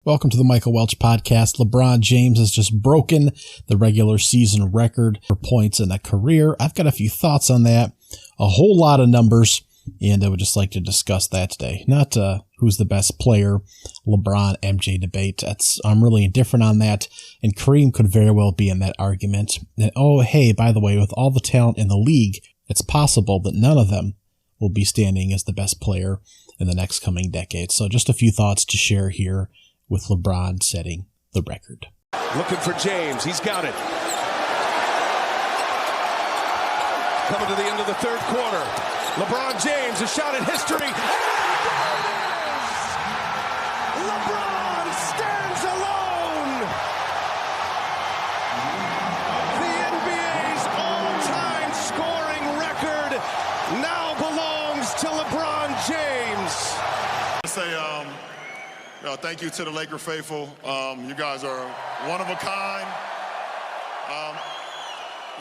Welcome to the Michael Welch Podcast. LeBron James has just broken the regular season record for points in a career. I've got a few thoughts on that, a whole lot of numbers, and I would just like to discuss that today. Not who's the best player, LeBron, MJ debate. I'm really indifferent on that, and Kareem could very well be in that argument. And oh, hey, by the way, with all the talent in the league, it's possible that none of them will be standing as the best player in the next coming decade. So just a few thoughts to share here with LeBron setting the record. Looking for James. He's got it. Coming to the end of the third quarter. LeBron James, a shot at history. LeBron stands alone. The NBA's all-time scoring record now belongs to LeBron James. Thank you to the Laker faithful. You guys are one of a kind.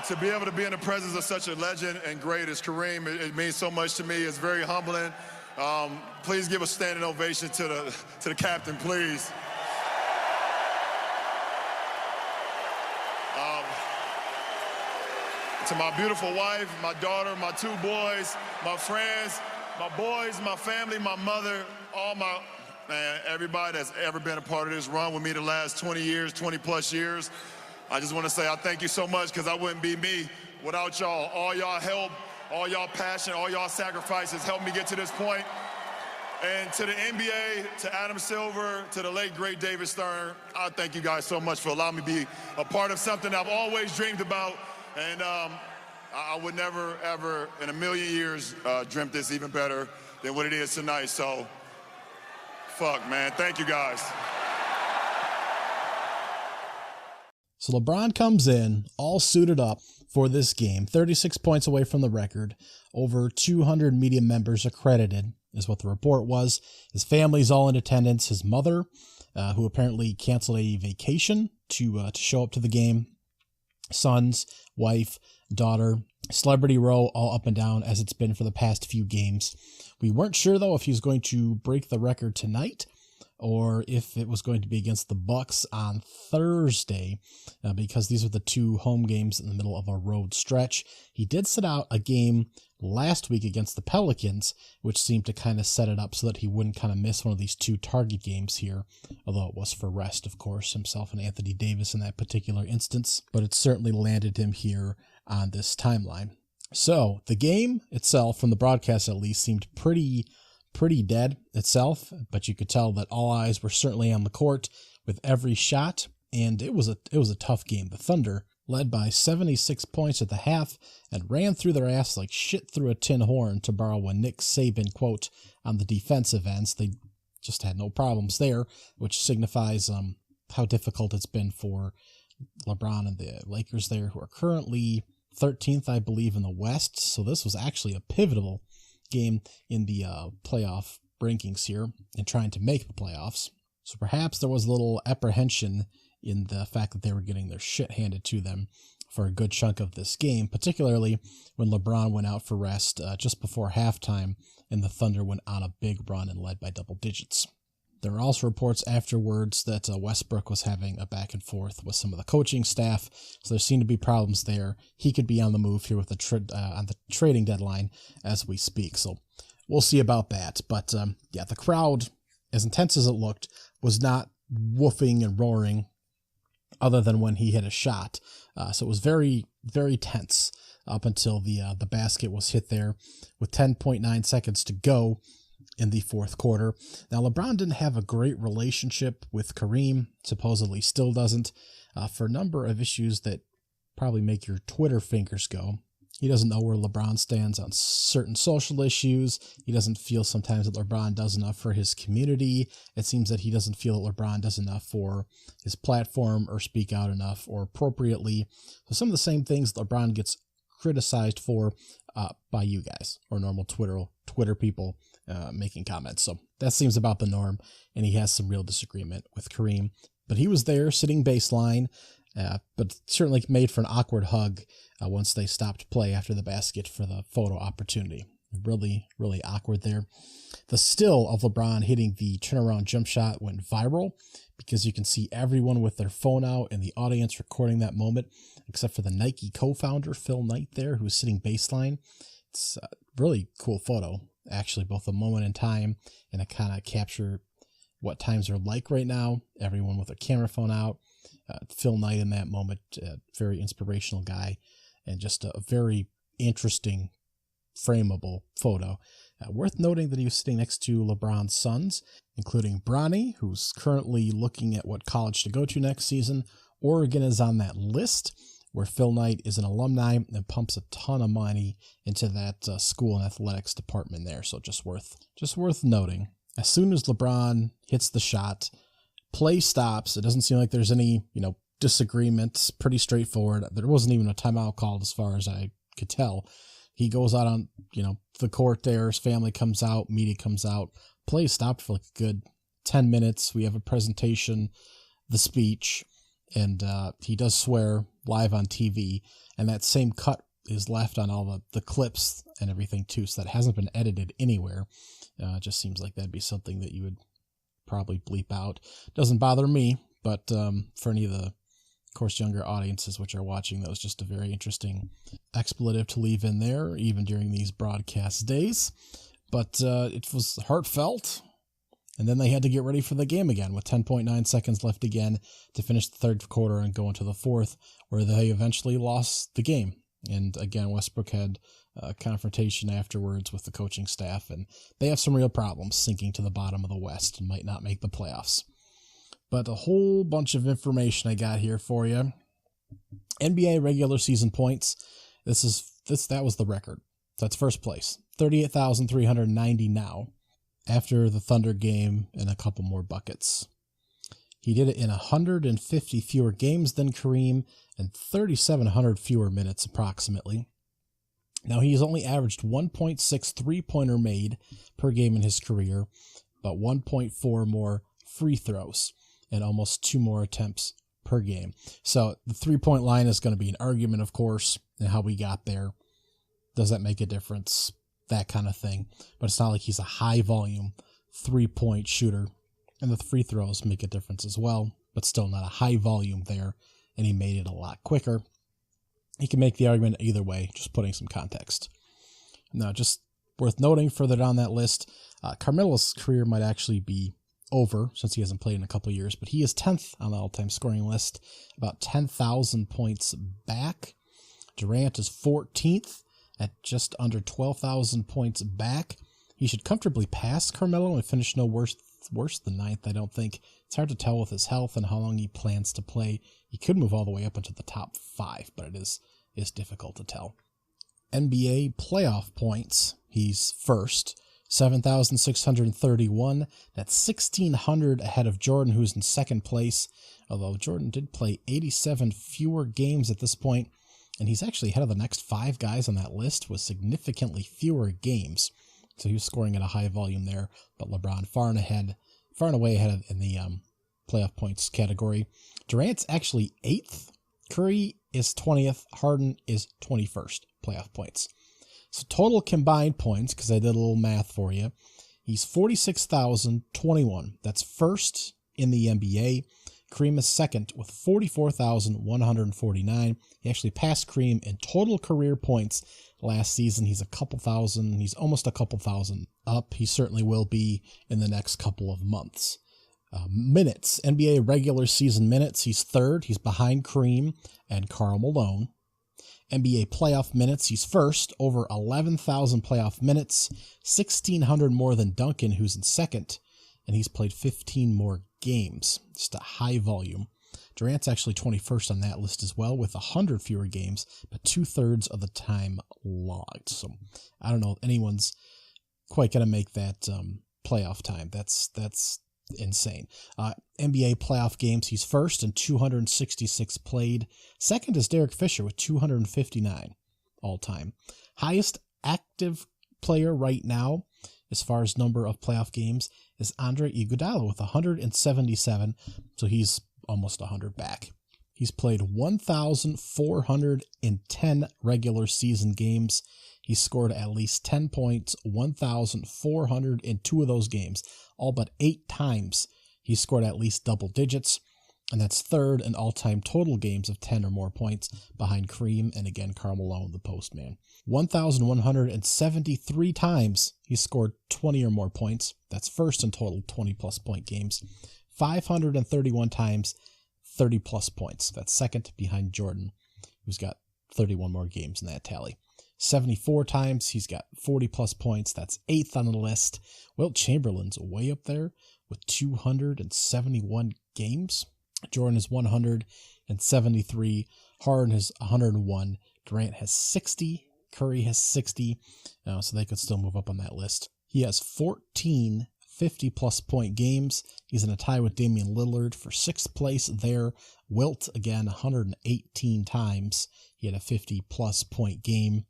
To be able to be in the presence of such a legend and great as Kareem, it means so much to me. It's very humbling. Please give a standing ovation to the captain, please. To my beautiful wife, my daughter, my two boys, my friends, my boys, my family, my mother, everybody that's ever been a part of this run with me the last 20 years, 20 plus years. I just want to say I thank you so much, because I wouldn't be me without y'all. All y'all help, all y'all passion, all y'all sacrifices helped me get to this point. And to the NBA, to Adam Silver, to the late, great David Stern, I thank you guys so much for allowing me to be a part of something I've always dreamed about. And I would never, ever in a million years dreamt this even better than what it is tonight. So, fuck, man. Thank you, guys. So LeBron comes in all suited up for this game, 36 points away from the record, over 200 media members accredited is what the report was. His family's all in attendance. His mother, who apparently canceled a vacation to show up to the game, sons, wife, daughter, celebrity row, all up and down as it's been for the past few games. We weren't sure, though, if he was going to break the record tonight or if it was going to be against the Bucks on Thursday, because these are the two home games in the middle of a road stretch. He did sit out a game last week against the Pelicans, which seemed to kind of set it up so that he wouldn't kind of miss one of these two target games here, although it was for rest, of course, himself and Anthony Davis in that particular instance, but it certainly landed him here on this timeline. So the game itself, from the broadcast at least, seemed pretty dead itself, but you could tell that all eyes were certainly on the court with every shot, and it was a tough game. The Thunder led by 76 points at the half and ran through their ass like shit through a tin horn, to borrow a Nick Saban quote on the defensive ends. They just had no problems there, which signifies how difficult it's been for LeBron and the Lakers there, who are currently 13th, I believe, in the West. So this was actually a pivotal game in the playoff rankings here and trying to make the playoffs. So perhaps there was a little apprehension in the fact that they were getting their shit handed to them for a good chunk of this game, particularly when LeBron went out for rest just before halftime and the Thunder went on a big run and led by double digits. There are also reports afterwards that Westbrook was having a back and forth with some of the coaching staff, so there seem to be problems there. He could be on the move here with on the trading deadline as we speak, so we'll see about that. But yeah, the crowd, as intense as it looked, was not woofing and roaring other than when he hit a shot. So it was very, very tense up until the basket was hit there with 10.9 seconds to go in the fourth quarter. Now, LeBron didn't have a great relationship with Kareem, supposedly still doesn't, for a number of issues that probably make your Twitter fingers go. He doesn't know where LeBron stands on certain social issues. He doesn't feel sometimes that LeBron does enough for his community. It seems that he doesn't feel that LeBron does enough for his platform or speak out enough or appropriately. So some of the same things LeBron gets criticized for by you guys or normal Twitter people making comments. So that seems about the norm, and he has some real disagreement with Kareem. But he was there sitting baseline, but certainly made for an awkward hug once they stopped play after the basket for the photo opportunity. Really, really awkward there. The still of LeBron hitting the turnaround jump shot went viral because you can see everyone with their phone out in the audience recording that moment, except for the Nike co-founder, Phil Knight there, who's sitting baseline. It's a really cool photo, actually, both a moment in time and it kind of capture what times are like right now. Everyone with a camera phone out. Phil Knight in that moment, very inspirational guy, and just a very interesting, frameable photo. Worth noting that he was sitting next to LeBron's sons, including Bronny, who's currently looking at what college to go to next season. Oregon is on that list, where Phil Knight is an alumni and pumps a ton of money into that school and athletics department there. So just worth noting. As soon as LeBron hits the shot, play stops. It doesn't seem like there's any, disagreements. Pretty straightforward. There wasn't even a timeout called as far as I could tell. He goes out on, the court there. His family comes out. Media comes out. Play stopped for like a good 10 minutes. We have a presentation, the speech, and he does swear live on TV. And that same cut is left on all the clips and everything too. So that hasn't been edited anywhere. It just seems like that'd be something that you would probably bleep out. Doesn't bother me, but for any of the, of course, younger audiences which are watching, that was just a very interesting expletive to leave in there, even during these broadcast days. But it was heartfelt, and then they had to get ready for the game again with 10.9 seconds left again to finish the third quarter and go into the fourth, where they eventually lost the game. And again, Westbrook had a confrontation afterwards with the coaching staff, and they have some real problems sinking to the bottom of the West and might not make the playoffs. But a whole bunch of information I got here for you. NBA regular season points. That was the record. That's first place. 38,390 now, after the Thunder game and a couple more buckets. He did it in 150 fewer games than Kareem and 3,700 fewer minutes approximately. Now, he's only averaged 1.6 three-pointer made per game in his career, but 1.4 more free throws and almost 2 more attempts per game. So the three-point line is going to be an argument, of course, and how we got there. Does that make a difference? That kind of thing. But it's not like he's a high-volume three-point shooter. And the free throws make a difference as well, but still not a high volume there, and he made it a lot quicker. He can make the argument either way, just putting some context. Now, just worth noting further down that list, Carmelo's career might actually be over since he hasn't played in a couple of years, but he is 10th on the all-time scoring list, about 10,000 points back. Durant is 14th at just under 12,000 points back. He should comfortably pass Carmelo and finish no worse than 9th, I don't think. It's hard to tell with his health and how long he plans to play. He could move all the way up into the top 5, but it is difficult to tell. NBA playoff points, he's first, 7,631. That's 1,600 ahead of Jordan, who's in second place, although Jordan did play 87 fewer games at this point, and he's actually ahead of the next 5 guys on that list with significantly fewer games. So he was scoring at a high volume there, but LeBron far and away ahead in the playoff points category. Durant's actually 8th. Curry is 20th. Harden is 21st playoff points. So total combined points, because I did a little math for you, he's 46,021. That's first in the NBA. Kareem is second with 44,149. He actually passed Kareem in total career points last season. He's almost a couple thousand up. He certainly will be in the next couple of months. Minutes, NBA regular season minutes, he's third. He's behind Kareem and Karl Malone. NBA playoff minutes, he's first, over 11,000 playoff minutes, 1,600 more than Duncan, who's in second, and he's played 15 more games. Just a high volume. Durant's actually 21st on that list as well, with 100 fewer games, but 2/3 of the time logged. So I don't know if anyone's quite going to make that playoff time. That's insane. NBA playoff games, he's first in 266 played. Second is Derek Fisher with 259 all time. Highest active player right now, as far as number of playoff games, is Andre Iguodala with 177. So he's almost 100 back. He's played 1,410 regular season games. He scored at least 10 points, 1,402 of those games. All but 8 times He scored at least double digits, and that's third in all-time total games of 10 or more points behind Kareem and again Karl Malone, the postman. 1,173 times he scored 20 or more points. That's first in total 20-plus point games. 531 times 30-plus points. That's second behind Jordan, who's got 31 more games in that tally. 74 times he's got 40-plus points. That's eighth on the list. Wilt Chamberlain's way up there with 271 games. Jordan is 173. Harden has 101. Durant has 60. Curry has 60. So they could still move up on that list. He has 14 50-plus point games. He's in a tie with Damian Lillard for 6th place there. Wilt, again, 118 times. He had a 50-plus point game,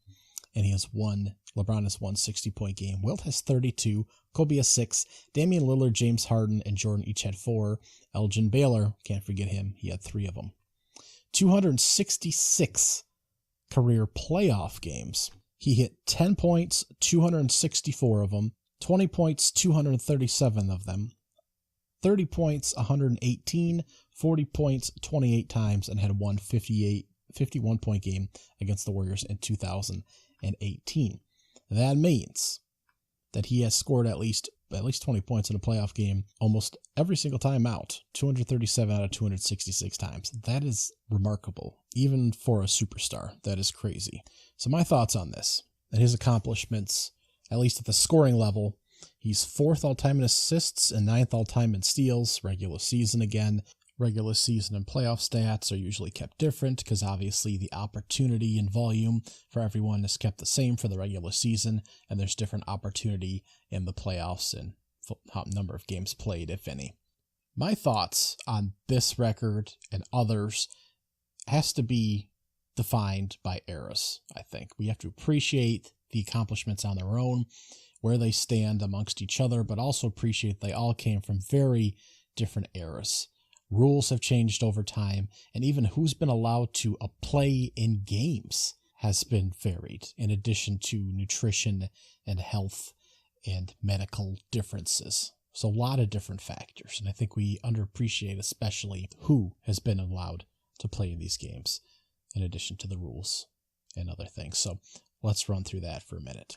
and LeBron has one 60-point game. Wilt has 32. Kobe has 6. Damian Lillard, James Harden, and Jordan each had 4. Elgin Baylor, can't forget him, he had 3 of them. 266 career playoff games. He hit 10 points, 264 of them. 20 points, 237 of them. 30 points, 118. 40 points, 28 times, and had one 51-point game against the Warriors in 2018. That means that he has scored at least 20 points in a playoff game almost every single time out, 237 out of 266 times. That is remarkable, even for a superstar. That is crazy. So my thoughts on this and his accomplishments, at least at the scoring level, he's 4th all-time in assists and 9th all-time in steals, regular season again. Regular season and playoff stats are usually kept different because obviously the opportunity and volume for everyone is kept the same for the regular season, and there's different opportunity in the playoffs and number of games played, if any. My thoughts on this record and others has to be defined by eras, I think. We have to appreciate the accomplishments on their own, where they stand amongst each other, but also appreciate they all came from very different eras. Rules have changed over time, and even who's been allowed to play in games has been varied, in addition to nutrition and health and medical differences. So a lot of different factors, and I think we underappreciate especially who has been allowed to play in these games, in addition to the rules and other things. So let's run through that for a minute.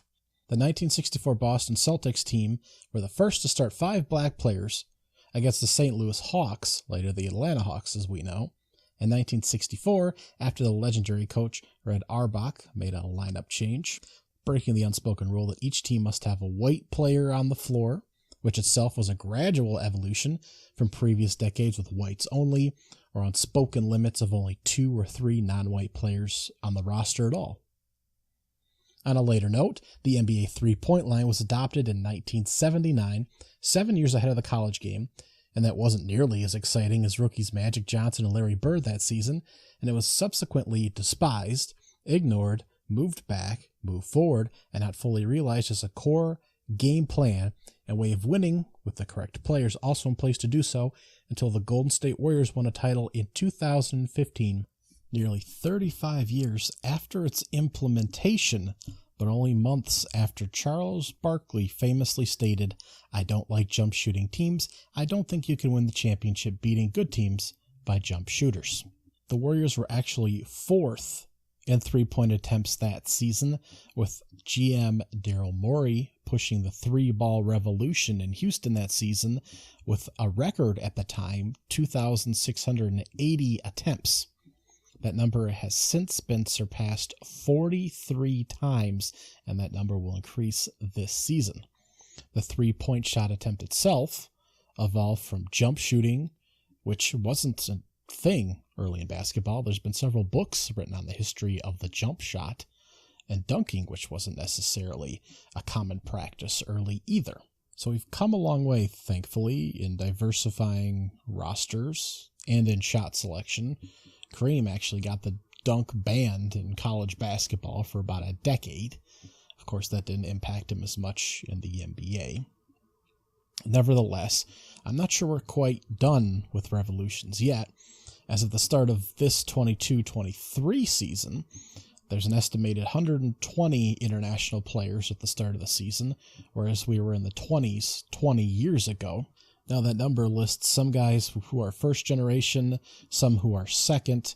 The 1964 Boston Celtics team were the first to start 5 black players against the St. Louis Hawks, later the Atlanta Hawks as we know. In 1964, after the legendary coach Red Auerbach made a lineup change, breaking the unspoken rule that each team must have a white player on the floor, which itself was a gradual evolution from previous decades with whites only, or unspoken limits of only 2 or 3 non-white players on the roster at all. On a later note, the NBA three-point line was adopted in 1979, 7 years ahead of the college game, and that wasn't nearly as exciting as rookies Magic Johnson and Larry Bird that season, and it was subsequently despised, ignored, moved back, moved forward, and not fully realized as a core game plan and way of winning, with the correct players also in place to do so, until the Golden State Warriors won a title in 2015. Nearly 35 years after its implementation, but only months after Charles Barkley famously stated, "I don't like jump shooting teams. I don't think you can win the championship beating good teams by jump shooters." The Warriors were actually 4th in three-point attempts that season, with GM Daryl Morey pushing the 3-ball revolution in Houston that season with a record at the time, 2,680 attempts. That number has since been surpassed 43 times, and that number will increase this season. The three-point shot attempt itself evolved from jump shooting, which wasn't a thing early in basketball. There's been several books written on the history of the jump shot, and dunking, which wasn't necessarily a common practice early either. So we've come a long way, thankfully, in diversifying rosters and in shot selection. Kareem actually got the dunk banned in college basketball for about a decade. Of course, that didn't impact him as much in the NBA. Nevertheless, I'm not sure we're quite done with revolutions yet. As of the start of this 22-23 season, there's an estimated 120 international players at the start of the season, whereas we were in the 20s 20 years ago. Now that number lists some guys who are first generation, some who are second,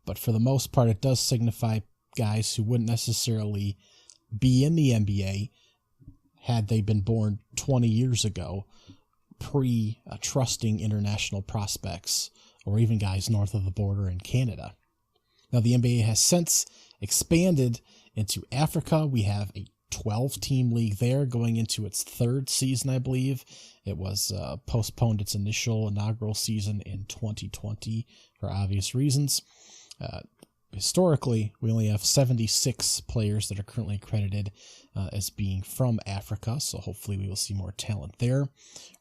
but for the most part it does signify guys who wouldn't necessarily be in the NBA had they been born 20 years ago, pre-trusting international prospects, or even guys north of the border in Canada. Now the NBA has since expanded into Africa. We have a 12-team league there going into its third season, I believe. It was postponed its inaugural season in 2020 for obvious reasons. Historically, we only have 76 players that are currently accredited as being from Africa, so hopefully we will see more talent there.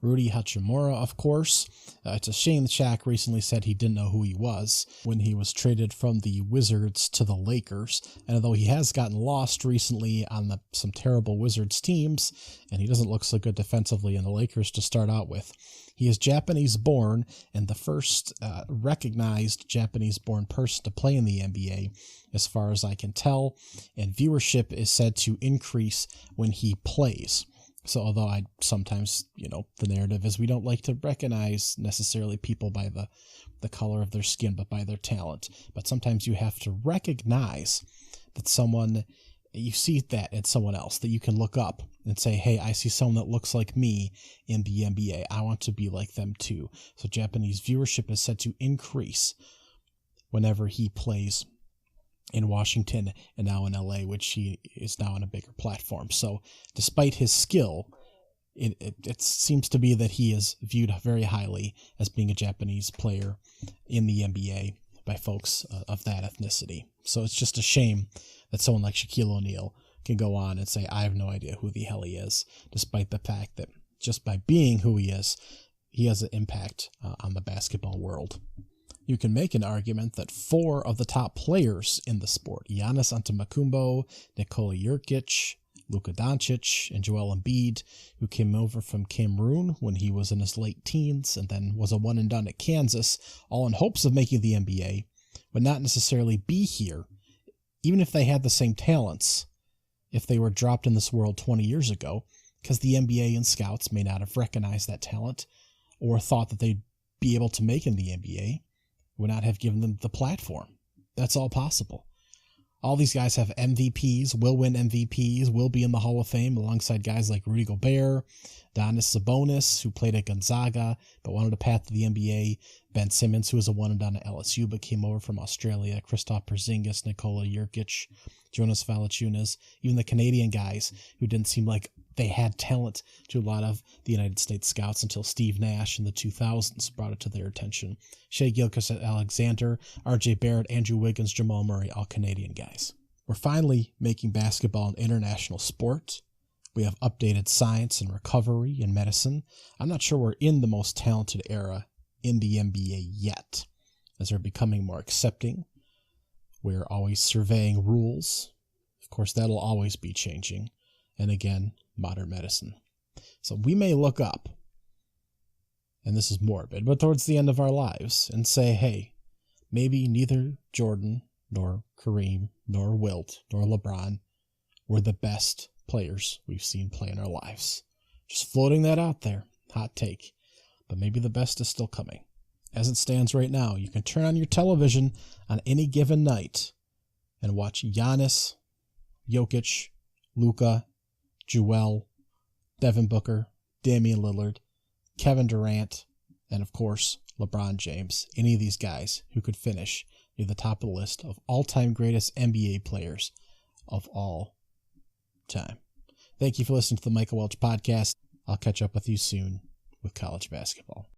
Rudy Hachimura, of course. It's a shame that Shaq recently said he didn't know who he was when he was traded from the Wizards to the Lakers, and although he has gotten lost recently on some terrible Wizards teams, and he doesn't look so good defensively in the Lakers to start out with, he is Japanese-born and the first recognized Japanese-born person to play in the NBA, as far as I can tell, and viewership is said to increase when he plays. So although I sometimes, the narrative is we don't like to recognize necessarily people by the color of their skin, but by their talent. But sometimes you have to recognize that you see that in someone else that you can look up and say, hey, I see someone that looks like me in the NBA. I want to be like them too. So Japanese viewership is said to increase whenever he plays in Washington and now in LA, which he is now on a bigger platform. So despite his skill, it seems to be that he is viewed very highly as being a Japanese player in the NBA by folks of that ethnicity. So it's just a shame that someone like Shaquille O'Neal can go on and say, I have no idea who the hell he is, despite the fact that just by being who he is, he has an impact on the basketball world. You can make an argument that 4 of the top players in the sport, Giannis Antetokounmpo, Nikola Jokic, Luka Doncic, and Joel Embiid, who came over from Cameroon when he was in his late teens and then was a one-and-done at Kansas, all in hopes of making the NBA, would not necessarily be here, even if they had the same talents, if they were dropped in this world 20 years ago, because the NBA and scouts may not have recognized that talent or thought that they'd be able to make in the NBA, would not have given them the platform. That's all possible. All these guys have MVPs, will win MVPs, will be in the Hall of Fame alongside guys like Rudy Gobert, Donis Sabonis, who played at Gonzaga but wanted a path to the NBA, Ben Simmons, who was a one-and-done at LSU but came over from Australia, Kristaps Porzingis, Nikola Jokic, Jonas Valanciunas, even the Canadian guys who didn't seem like they had talent to a lot of the United States scouts until Steve Nash in the 2000s brought it to their attention. Shai Gilgeous-Alexander, RJ Barrett, Andrew Wiggins, Jamal Murray, all Canadian guys. We're finally making basketball an international sport. We have updated science and recovery and medicine. I'm not sure we're in the most talented era in the NBA yet, as they're becoming more accepting. We're always surveying rules. Of course, that'll always be changing. And again, modern medicine. So we may look up, and this is morbid, but towards the end of our lives, and say, hey, maybe neither Jordan, nor Kareem, nor Wilt, nor LeBron were the best players we've seen play in our lives. Just floating that out there. Hot take. But maybe the best is still coming. As it stands right now, you can turn on your television on any given night and watch Giannis, Jokic, Luka, Joel, Devin Booker, Damian Lillard, Kevin Durant, and of course, LeBron James. Any of these guys who could finish near the top of the list of all-time greatest NBA players of all time. Thank you for listening to the Michael Welch Podcast. I'll catch up with you soon with college basketball.